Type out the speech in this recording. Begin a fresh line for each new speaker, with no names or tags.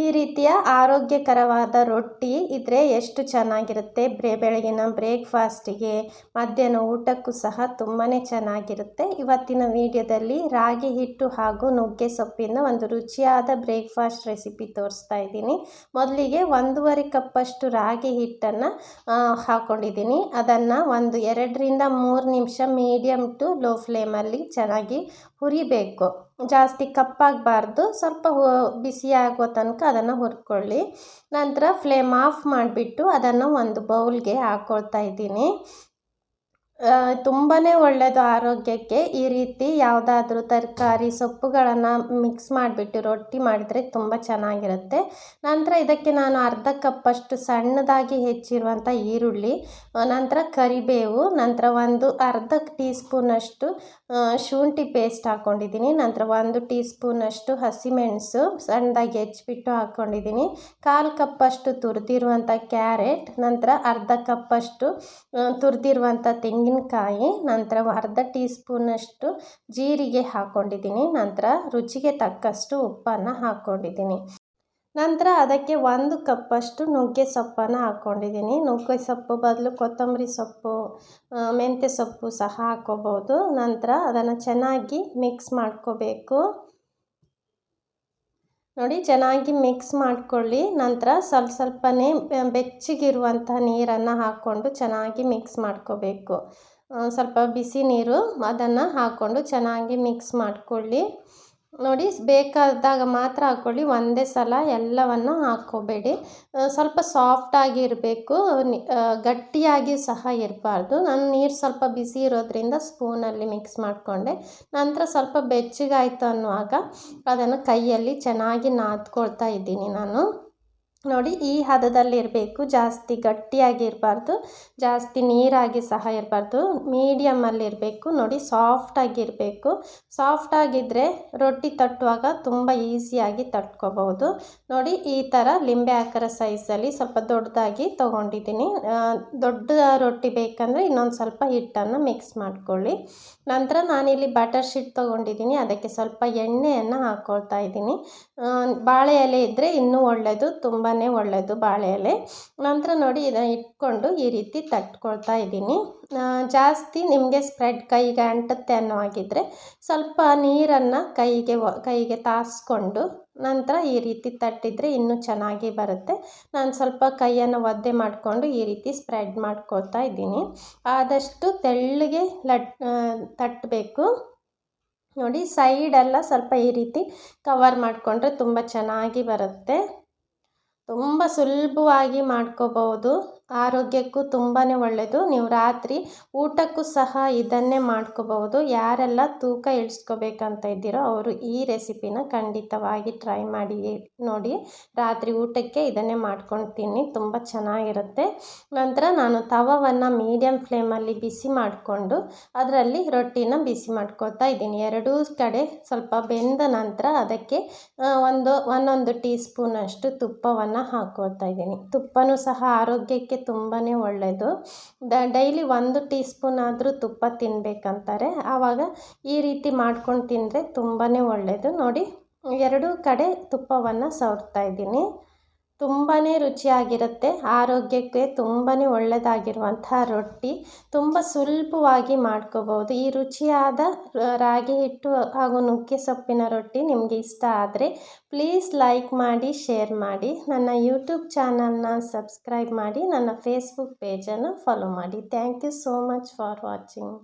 ಈ ರೀತಿಯ ಆರೋಗ್ಯಕರವಾದ ರೊಟ್ಟಿ ಇದ್ದರೆ ಎಷ್ಟು ಚೆನ್ನಾಗಿರುತ್ತೆ. ಬೆಳಗಿನ ಬ್ರೇಕ್ಫಾಸ್ಟಿಗೆ, ಮಧ್ಯಾಹ್ನ ಊಟಕ್ಕೂ ಸಹ ತುಂಬಾ ಚೆನ್ನಾಗಿರುತ್ತೆ. ಇವತ್ತಿನ ವಿಡಿಯೋದಲ್ಲಿ ರಾಗಿ ಹಿಟ್ಟು ಹಾಗೂ ನುಗ್ಗೆ ಸೊಪ್ಪಿನ ಒಂದು ರುಚಿಯಾದ ಬ್ರೇಕ್ಫಾಸ್ಟ್ ರೆಸಿಪಿ ತೋರಿಸ್ತಾ ಇದ್ದೀನಿ. ಮೊದಲಿಗೆ 1.5 ಕಪ್ಪಷ್ಟು ರಾಗಿ ಹಿಟ್ಟನ್ನು ಹಾಕ್ಕೊಂಡಿದ್ದೀನಿ. ಅದನ್ನು ಒಂದು 2ರಿಂದ 3 ನಿಮಿಷ ಮೀಡಿಯಮ್ ಟು ಲೋ ಫ್ಲೇಮಲ್ಲಿ ಚೆನ್ನಾಗಿ ಹುರಿಬೇಕು. ಜಾಸ್ತಿ ಕಪ್ಪಾಗಬಾರ್ದು, ಸ್ವಲ್ಪ ಬಿಸಿ ಆಗೋ ತನಕ ಅದನ್ನು ಹುರ್ಕೊಳ್ಳಿ. ನಂತರ ಫ್ಲೇಮ್ ಆಫ್ ಮಾಡಿಬಿಟ್ಟು ಅದನ್ನು ಒಂದು ಬೌಲ್ಗೆ ಹಾಕ್ಕೊಳ್ತಾ ಇದ್ದೀನಿ. ತುಂಬಾ ಒಳ್ಳೆಯದು ಆರೋಗ್ಯಕ್ಕೆ. ಈ ರೀತಿ ಯಾವುದಾದ್ರೂ ತರಕಾರಿ ಸೊಪ್ಪುಗಳನ್ನು ಮಿಕ್ಸ್ ಮಾಡಿಬಿಟ್ಟು ರೊಟ್ಟಿ ಮಾಡಿದರೆ ತುಂಬ ಚೆನ್ನಾಗಿರುತ್ತೆ. ನಂತರ ಇದಕ್ಕೆ ನಾನು ಅರ್ಧ ಕಪ್ಪಷ್ಟು ಸಣ್ಣದಾಗಿ ಹೆಚ್ಚಿರುವಂಥ ಈರುಳ್ಳಿ, ನಂತರ ಕರಿಬೇವು, ನಂತರ ಒಂದು ಅರ್ಧ ಟೀ ಸ್ಪೂನಷ್ಟು ಶುಂಠಿ ಪೇಸ್ಟ್ ಹಾಕ್ಕೊಂಡಿದ್ದೀನಿ. ನಂತರ 1 ಟೀ ಸ್ಪೂನಷ್ಟು ಹಸಿಮೆಣಸು ಸಣ್ಣದಾಗಿ ಹೆಚ್ಚಿಬಿಟ್ಟು ಹಾಕ್ಕೊಂಡಿದ್ದೀನಿ. 1/4 ಕಪ್ಪಷ್ಟು ತುರಿದಿರುವಂಥ ಕ್ಯಾರೆಟ್, ನಂತರ ಅರ್ಧ ಕಪ್ಪಷ್ಟು ತುರಿದಿರುವಂಥ ತೆಂಗಿನಕಾಯಿ, ನಂತರ ಅರ್ಧ ಟೀ ಸ್ಪೂನಷ್ಟು ಜೀರಿಗೆ ಹಾಕ್ಕೊಂಡಿದ್ದೀನಿ. ನಂತರ ರುಚಿಗೆ ತಕ್ಕಷ್ಟು ಉಪ್ಪನ್ನು ಹಾಕ್ಕೊಂಡಿದ್ದೀನಿ. ನಂತರ ಅದಕ್ಕೆ 1 ಕಪ್ಪಷ್ಟು ನುಗ್ಗೆ ಸೊಪ್ಪನ್ನು ಹಾಕ್ಕೊಂಡಿದ್ದೀನಿ. ನುಗ್ಗೆ ಸೊಪ್ಪು ಬದಲು ಕೊತ್ತಂಬರಿ ಸೊಪ್ಪು, ಮೆಂತ್ಯ ಸೊಪ್ಪು ಸಹ ಹಾಕ್ಕೋಬೋದು. ನಂತರ ಅದನ್ನು ಚೆನ್ನಾಗಿ ಮಿಕ್ಸ್ ಮಾಡ್ಕೋಬೇಕು. ನೋಡಿ, ಚೆನ್ನಾಗಿ ಮಿಕ್ಸ್ ಮಾಡ್ಕೊಳ್ಳಿ. ನಂತರ ಸ್ವಲ್ಪನೇ ಬೆಚ್ಚಗಿರುವಂಥ ನೀರನ್ನು ಹಾಕ್ಕೊಂಡು ಚೆನ್ನಾಗಿ ಮಿಕ್ಸ್ ಮಾಡ್ಕೋಬೇಕು. ಸ್ವಲ್ಪ ಬಿಸಿ ನೀರು ಅದನ್ನು ಹಾಕ್ಕೊಂಡು ಚೆನ್ನಾಗಿ ಮಿಕ್ಸ್ ಮಾಡ್ಕೊಳ್ಳಿ. ನೋಡಿ, ಬೇಕಾದಾಗ ಮಾತ್ರ ಹಾಕ್ಕೊಳ್ಳಿ, ಒಂದೇ ಸಲ ಎಲ್ಲವನ್ನು ಹಾಕ್ಕೋಬೇಡಿ. ಸ್ವಲ್ಪ ಸಾಫ್ಟಾಗಿ ಇರಬೇಕು, ಗಟ್ಟಿಯಾಗಿ ಸಹ ಇರಬಾರ್ದು. ನಾನು ನೀರು ಸ್ವಲ್ಪ ಬಿಸಿ ಇರೋದ್ರಿಂದ ಸ್ಪೂನಲ್ಲಿ ಮಿಕ್ಸ್ ಮಾಡಿಕೊಂಡೆ. ನಂತರ ಸ್ವಲ್ಪ ಬೆಚ್ಚಗಾಯಿತು ಅನ್ನುವಾಗ ಅದನ್ನು ಕೈಯಲ್ಲಿ ಚೆನ್ನಾಗಿ ನಾದ್ಕೊಳ್ತಾ ಇದ್ದೀನಿ ನಾನು. ನೋಡಿ, ಈ ಹದದಲ್ಲಿರಬೇಕು. ಜಾಸ್ತಿ ಗಟ್ಟಿಯಾಗಿ ಇರಬಾರ್ದು, ಜಾಸ್ತಿ ನೀರಾಗಿ ಸಹ ಇರಬಾರ್ದು, ಮೀಡಿಯಮಲ್ಲಿರಬೇಕು. ನೋಡಿ, ಸಾಫ್ಟಾಗಿರಬೇಕು. ಸಾಫ್ಟಾಗಿದ್ದರೆ ರೊಟ್ಟಿ ತಟ್ಟುವಾಗ ತುಂಬ ಈಸಿಯಾಗಿ ತಟ್ಕೋಬಹುದು. ನೋಡಿ, ಈ ಥರ ಲಿಂಬೆ ಆಕಾರ ಸೈಜಲ್ಲಿ ಸ್ವಲ್ಪ ದೊಡ್ಡದಾಗಿ ತೊಗೊಂಡಿದ್ದೀನಿ. ದೊಡ್ಡ ರೊಟ್ಟಿ ಬೇಕಂದರೆ ಇನ್ನೊಂದು ಸ್ವಲ್ಪ ಹಿಟ್ಟನ್ನು ಮಿಕ್ಸ್ ಮಾಡ್ಕೊಳ್ಳಿ. ನಂತರ ನಾನಿಲ್ಲಿ ಬಟರ್ ಶೀಟ್ ತೊಗೊಂಡಿದ್ದೀನಿ. ಅದಕ್ಕೆ ಸ್ವಲ್ಪ ಎಣ್ಣೆಯನ್ನು ಹಾಕ್ಕೊಳ್ತಾ ಇದ್ದೀನಿ. ಬಾಳೆ ಎಲೆ ಇದ್ದರೆ ಇನ್ನೂ ಒಳ್ಳೆಯದು, ತುಂಬಾ ಒಳ್ಳೆಯದು ಬಾಳೆ ಎಲೆ. ನಂತರ ನೋಡಿ, ಇದನ್ನು ಇಟ್ಕೊಂಡು ಈ ರೀತಿ ತಟ್ಕೊಳ್ತಾ ಇದ್ದೀನಿ. ಜಾಸ್ತಿ ನಿಮಗೆ ಸ್ಪ್ರೆಡ್ ಕೈಗೆ ಅಂಟುತ್ತೆ ಅನ್ನೋ ಹಾಗಿದ್ದರೆ ಸ್ವಲ್ಪ ನೀರನ್ನು ಕೈಗೆ ತಾಗಿಸ್ಕೊಂಡು ನಂತರ ಈ ರೀತಿ ತಟ್ಟಿದರೆ ಇನ್ನೂ ಚೆನ್ನಾಗಿ ಬರುತ್ತೆ. ನಾನು ಸ್ವಲ್ಪ ಕೈಯನ್ನು ಒದ್ದೆ ಮಾಡಿಕೊಂಡು ಈ ರೀತಿ ಸ್ಪ್ರೆಡ್ ಮಾಡ್ಕೊಳ್ತಾ ಇದ್ದೀನಿ. ಆದಷ್ಟು ತೆಳ್ಳಗೆ ತಟ್ಟಬೇಕು. ನೋಡಿ, ಸೈಡೆಲ್ಲ ಸ್ವಲ್ಪ ಈ ರೀತಿ ಕವರ್ ಮಾಡಿಕೊಂಡ್ರೆ ತುಂಬ ಚೆನ್ನಾಗಿ ಬರುತ್ತೆ. ತುಂಬ ಸುಲಭವಾಗಿ ಮಾಡ್ಕೋಬಹುದು. ಆರೋಗ್ಯಕ್ಕೂ ತುಂಬಾ ಒಳ್ಳೆಯದು. ನೀವು ರಾತ್ರಿ ಊಟಕ್ಕೂ ಸಹ ಇದನ್ನೇ ಮಾಡ್ಕೋಬಹುದು. ಯಾರೆಲ್ಲ ತೂಕ ಇಳಿಸ್ಕೋಬೇಕಂತ ಇದ್ದೀರೋ ಅವರು ಈ ರೆಸಿಪಿನ ಖಂಡಿತವಾಗಿ ಟ್ರೈ ಮಾಡಿ ನೋಡಿ. ರಾತ್ರಿ ಊಟಕ್ಕೆ ಇದನ್ನೇ ಮಾಡ್ಕೊಂಡು ತಿನ್ನಿ, ತುಂಬ ಚೆನ್ನಾಗಿರುತ್ತೆ. ನಂತರ ನಾನು ತವವನ್ನು ಮೀಡಿಯಮ್ ಫ್ಲೇಮಲ್ಲಿ ಬಿಸಿ ಮಾಡಿಕೊಂಡು ಅದರಲ್ಲಿ ರೊಟ್ಟಿನ ಬಿಸಿ ಮಾಡ್ಕೊಳ್ತಾ ಇದ್ದೀನಿ. ಎರಡೂ ಕಡೆ ಸ್ವಲ್ಪ ಬೆಂದ ನಂತರ ಅದಕ್ಕೆ ಒಂದೊಂದು ಟೀ ಸ್ಪೂನಷ್ಟು ತುಪ್ಪವನ್ನು ಹಾಕ್ಕೊಳ್ತಾ ಇದ್ದೀನಿ. ತುಪ್ಪನೂ ಸಹ ಆರೋಗ್ಯಕ್ಕೆ ತುಂಬಾ ಒಳ್ಳೆಯದು. ಡೈಲಿ 1 ಟೀ ಸ್ಪೂನ್ ಆದರೂ ತುಪ್ಪ ತಿನ್ನಬೇಕಂತಾರೆ. ಆವಾಗ ಈ ರೀತಿ ಮಾಡ್ಕೊಂಡು ತಿಂದರೆ ತುಂಬಾ ಒಳ್ಳೆಯದು. ನೋಡಿ, ಎರಡೂ ಕಡೆ ತುಪ್ಪವನ್ನು ಸವರ್ತಾ ಇದ್ದೀನಿ. ತುಂಬಾ ರುಚಿಯಾಗಿರುತ್ತೆ. ಆರೋಗ್ಯಕ್ಕೆ ತುಂಬಾ ಒಳ್ಳೆಯದಾಗಿರುವಂತಹ ರೊಟ್ಟಿ ತುಂಬ ಸುಲಭವಾಗಿ ಮಾಡ್ಕೋಬಹುದು. ಈ ರುಚಿಯಾದ ರಾಗಿ ಹಿಟ್ಟು ಹಾಗೂ ನುಗ್ಗೆ ಸೊಪ್ಪಿನ ರೊಟ್ಟಿ ನಿಮಗೆ ಇಷ್ಟ ಆದರೆ ಪ್ಲೀಸ್ ಲೈಕ್ ಮಾಡಿ, ಶೇರ್ ಮಾಡಿ. ನನ್ನ ಯೂಟ್ಯೂಬ್ ಚಾನಲ್ನ ಸಬ್ಸ್ಕ್ರೈಬ್ ಮಾಡಿ, ನನ್ನ ಫೇಸ್ಬುಕ್ ಪೇಜನ್ನು ಫಾಲೋ ಮಾಡಿ. Thank you so much for watching.